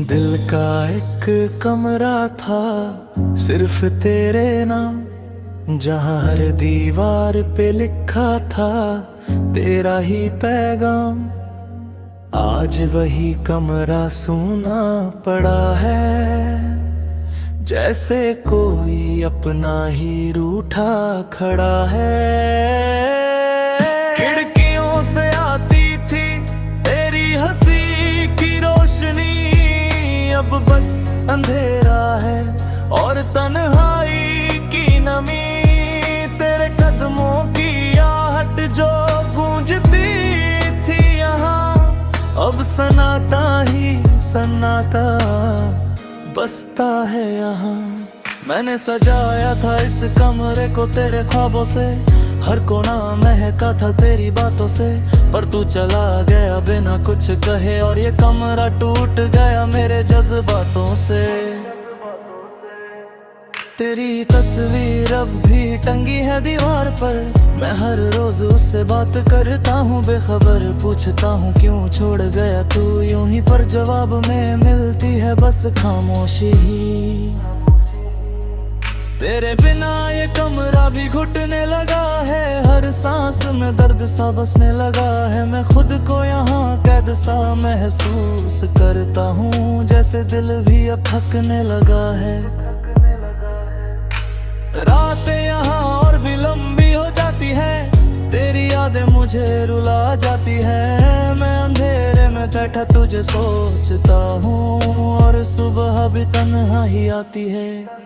दिल का एक कमरा था सिर्फ तेरे नाम, जहाँ हर दीवार पे लिखा था तेरा ही पैगाम। आज वही कमरा सूना पड़ा है, जैसे कोई अपना ही रूठा खड़ा है। खिड़कियों से आती थी तेरी हंसी की रोशनी, अब बस अंधेरा है और तन्हाई की नमी। तेरे कदमों की आहट जो गूंजती थी यहाँ, अब सन्नाटा ही सन्नाटा बसता है यहाँ। मैंने सजाया था इस कमरे को तेरे ख्वाबों से, हर कोना महका था तेरी बातों से, पर तू चला गया बिना कुछ कहे और ये कमरा टूट गया मेरे जज्बातों से। तेरी तस्वीर अब भी टंगी है दीवार पर, मैं हर रोज उससे बात करता हूँ बेखबर। पूछता हूँ क्यों छोड़ गया तू यूं ही, पर जवाब में मिलती है बस खामोशी ही। तेरे बिना ये कमरा भी घुटने लगा है, हर सांस में दर्द सा बसने लगा है। मैं खुद को यहाँ कैद सा महसूस करता हूँ, जैसे दिल भी अब थकने लगा है। रातें यहाँ और भी लंबी हो जाती है, तेरी यादें मुझे रुला जाती है। मैं अंधेरे में बैठा तुझे सोचता हूँ और सुबह भी तन्हा ही आती है।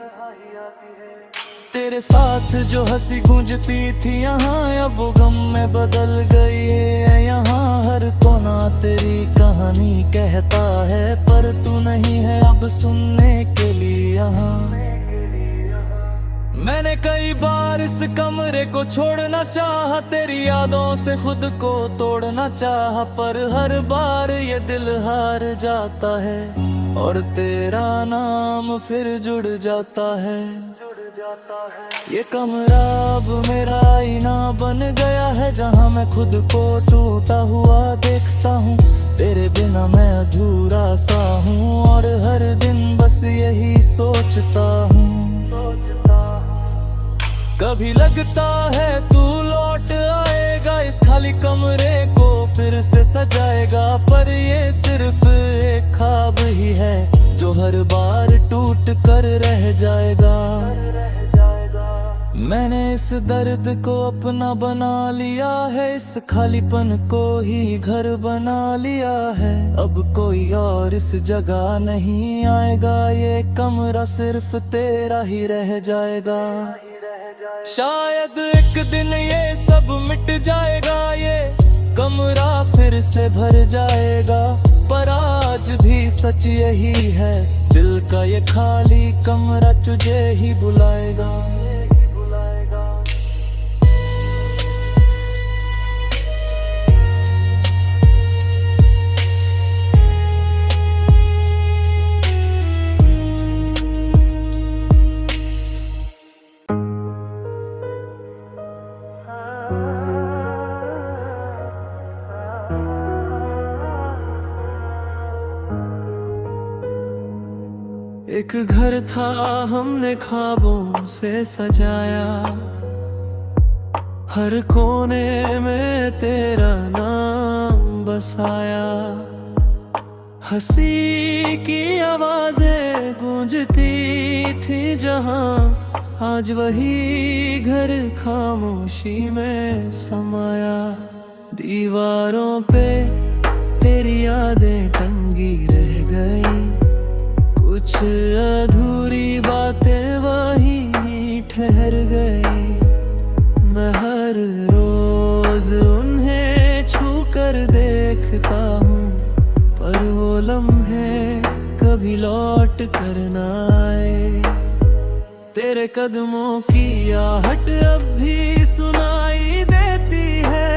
तेरे साथ जो हंसी गूंजती थी यहाँ, अब वो गम में बदल गई है। यहाँ हर कोना तेरी कहानी कहता है, पर तू नहीं है अब सुनने के लिए यहाँ। मैंने कई बार इस कमरे को छोड़ना चाहा, तेरी यादों से खुद को तोड़ना चाहा, पर हर बार ये दिल हार जाता है और तेरा नाम फिर जुड़ जाता है। ये कमरा अब मेरा आईना बन गया है, जहाँ मैं खुद को टूटा हुआ देखता हूँ। तेरे बिना मैं अधूरा सा हूँ और हर दिन बस यही सोचता हूँ। कभी लगता है तू लौट आएगा, इस खाली कमरे को फिर से सजाएगा, पर ये सिर्फ एक ख्वाब ही है जो हर बार टूट कर रह जाएगा। मैंने इस दर्द को अपना बना लिया है, इस खालीपन को ही घर बना लिया है। अब कोई और इस जगह नहीं आएगा, ये कमरा सिर्फ तेरा ही रह जाएगा। शायद एक दिन ये सब मिट जाएगा, ये कमरा फिर से भर जाएगा, पर आज भी सच यही है, दिल का ये खाली कमरा तुझे ही बुलाएगा। एक घर था हमने ख्वाबों से सजाया, हर कोने में तेरा नाम बसाया। हंसी की आवाजें गूंजती थी जहां, आज वही घर खामोशी में समाया। दीवारों पे तेरी यादें टंगी रह गई, कुछ अधूरी बातें वहीं ठहर गई। मैं हर रोज उन्हें छू कर देखता हूँ, पर वो लम्हे कभी लौट कर न आए। तेरे कदमों की आहट अब भी सुनाई देती है,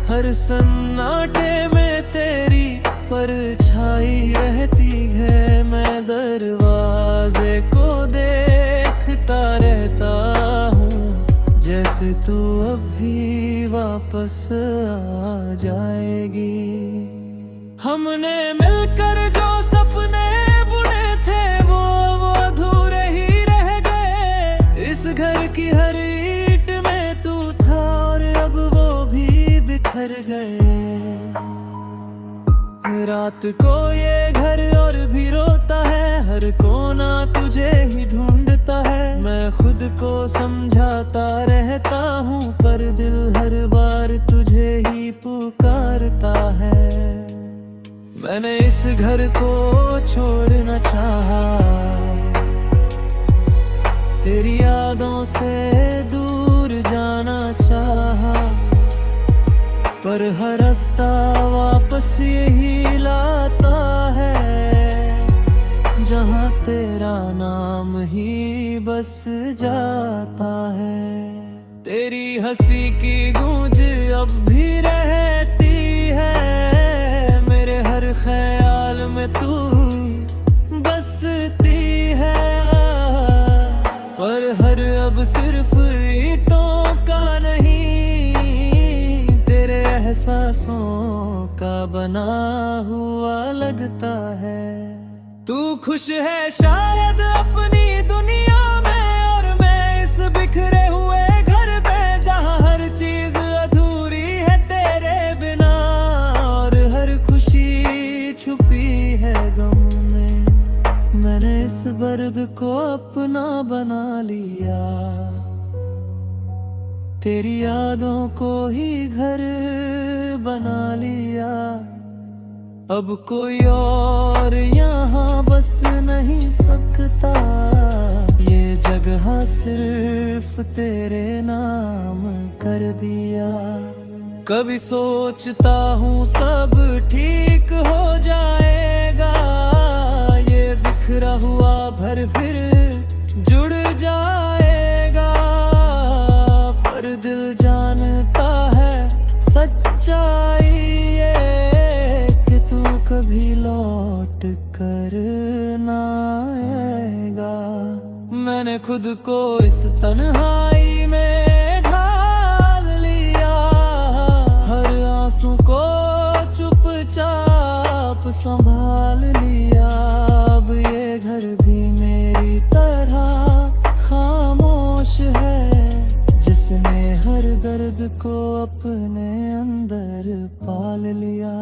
हर सन्नाटे में तेरी परछाई रहती है। मैं दरवाजे को देखता रहता हूँ, जैसे तू अभी वापस आ जाएगी। हमने मिलकर जो सब रात को ये घर और भी रोता है, हर कोना तुझे ही ढूंढता है। मैं खुद को समझाता रहता हूँ, पर दिल हर बार तुझे ही पुकारता है। मैंने इस घर को छोड़ना चाहा, तेरी यादों से दूर जाना चाहा, पर हर रास्ता वापस यही लाता है, जहाँ तेरा नाम ही बस जाता है। तेरी हंसी की गूंज अब भी रहती है, मेरे हर ख्याल में तू बसती है। पर हर अब सिर्फ ईंटों का नहीं, तेरे एहसासों का बना हुआ लगता है। तू खुश है शायद अपनी दुनिया में, और मैं इस बिखरे हुए घर पे, जहाँ हर चीज अधूरी है तेरे बिना, और हर खुशी छुपी है गम में। मैंने इस दर्द को अपना बना लिया, तेरी यादों को ही घर बना लिया। अब कोई और यहाँ बस नहीं सकता, ये जगह सिर्फ तेरे नाम कर दिया। कभी सोचता हूँ सब ठीक हो जाएगा, ये बिखरा हुआ घर फिर जुड़ जाएगा, पर दिल जानता है सच्चाई ये, कि तू कभी लौट कर ना आएगा। मैंने खुद को इस तन्हाई में ढाल लिया, हर आंसू को चुपचाप संभाल लिया। अब ये घर भी मेरी तरह खामोश है, जिसने हर दर्द को अपने अंदर पाल लिया।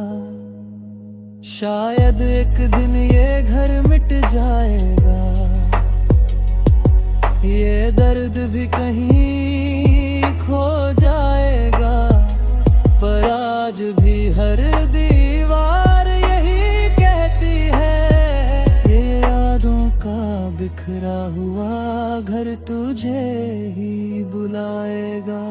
शायद एक दिन ये घर मिट जाएगा, ये दर्द भी कहीं खो जाएगा, पर आज भी हर दीवार यही कहती है, ये यादों का बिखरा हुआ घर तुझे ही बुलाएगा।